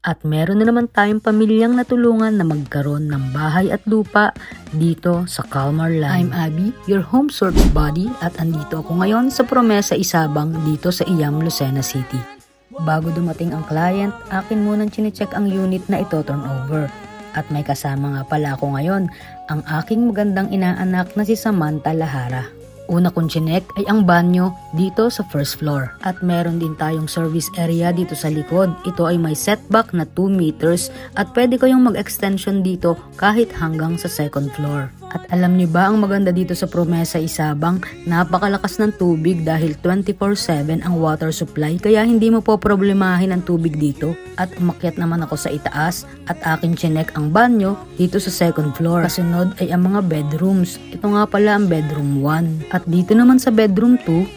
At meron na naman tayong pamilyang natulungan na magkaroon ng bahay at lupa dito sa Calmar Land. I'm Abby, your home sort of body, at andito ako ngayon sa Promesa Isabang dito sa Iam, Lucena City. Bago dumating ang client, akin munang chinecheck ang unit na ito turnover. At may kasama nga pala ako ngayon, ang aking magandang inaanak na si Samantha Lahara. Una kong chinek ay ang banyo dito sa first floor. At meron din tayong service area dito sa likod. Ito ay may setback na 2 meters at pwede kayong mag-extension dito kahit hanggang sa second floor. At alam niyo ba ang maganda dito sa Promesa Isabang? Napakalakas ng tubig dahil 24/7 ang water supply kaya hindi mo po problemahin ang tubig dito. At umakyat naman ako sa itaas at aking chinek ang banyo dito sa second floor. Kasunod ay ang mga bedrooms. Ito nga pala ang bedroom 1. At dito naman sa bedroom 2,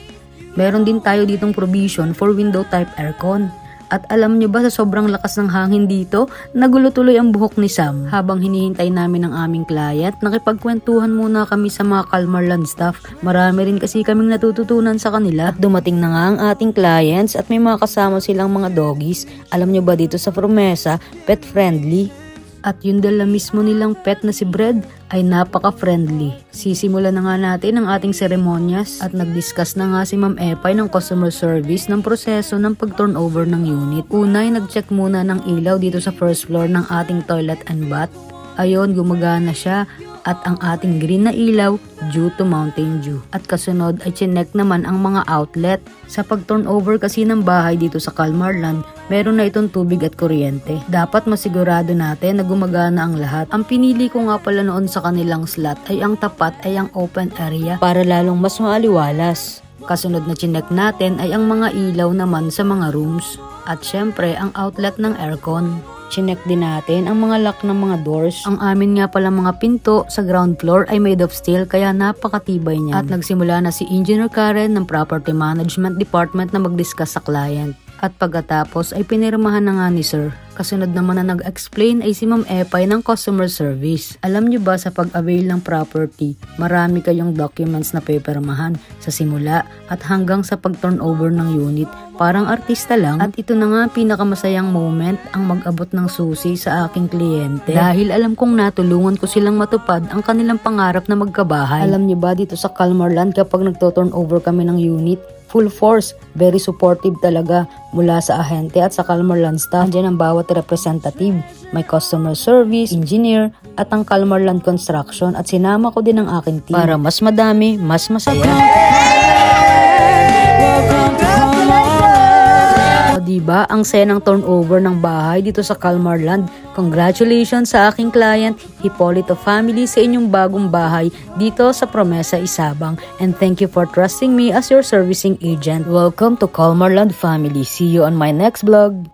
meron din tayo ditong provision for window type aircon. At alam nyo ba sa sobrang lakas ng hangin dito, nagulo tuloy ang buhok ni Sam. Habang hinihintay namin ang aming client, nakipagkwentuhan muna kami sa mga Calmar Land staff. Marami rin kasi kaming natututunan sa kanila. At dumating na nga ang ating clients at may mga kasama silang mga doggies. Alam nyo ba dito sa Promesa, pet friendly? At yun dala mismo nilang pet na si Bread ay napaka-friendly. Sisimulan na nga natin ang ating seremonyas at nag-discuss na nga si Ma'am Epay ng customer service ng proseso ng pag-turnover ng unit. Una ay nag-check muna ng ilaw dito sa first floor ng ating toilet and bath. Ayon, gumagana siya at ang ating green na ilaw due to Mountain Dew. At kasunod ay chinek naman ang mga outlet. Sa pag-turnover kasi ng bahay dito sa Calmar Land, meron na itong tubig at kuryente. Dapat masigurado natin na gumagana ang lahat. Ang pinili ko nga pala noon sa kanilang slot ay ang tapat ay ang open area para lalong mas maaliwalas. Kasunod na chinek natin ay ang mga ilaw naman sa mga rooms. At syempre ang outlet ng aircon. Chinek din natin ang mga lock ng mga doors. Ang amin nga pala mga pinto sa ground floor ay made of steel kaya napakatibay niyan. At nagsimula na si Engineer Karen ng Property Management Department na mag-discuss sa client. At pagkatapos ay pinirmahan na nga ni Sir. Kasunod naman na nag-explain ay si Ma'am Epay ng customer service. Alam niyo ba sa pag-avail ng property, marami kayong documents na pipirmahan sa simula at hanggang sa pag-turnover ng unit. Parang artista lang. At ito na nga pinakamasayang moment ang mag-abot ng susi sa aking kliyente. Dahil alam kong natulungan ko silang matupad ang kanilang pangarap na magkabahay. Alam niyo ba dito sa Calmar Land kapag nagto-turnover kami ng unit, full force, very supportive talaga mula sa ahente at sa Calmar Land staff. Diyan ang bawat representative, may customer service, engineer, at ang Calmar Land Construction at sinama ko din ang aking team para mas madami, mas masaya. Diba ang senang turnover ng bahay dito sa Calmar Land? Congratulations sa aking client, Hipolito family, sa inyong bagong bahay dito sa Promesa Isabang. And thank you for trusting me as your servicing agent. Welcome to Calmar Land family. See you on my next vlog.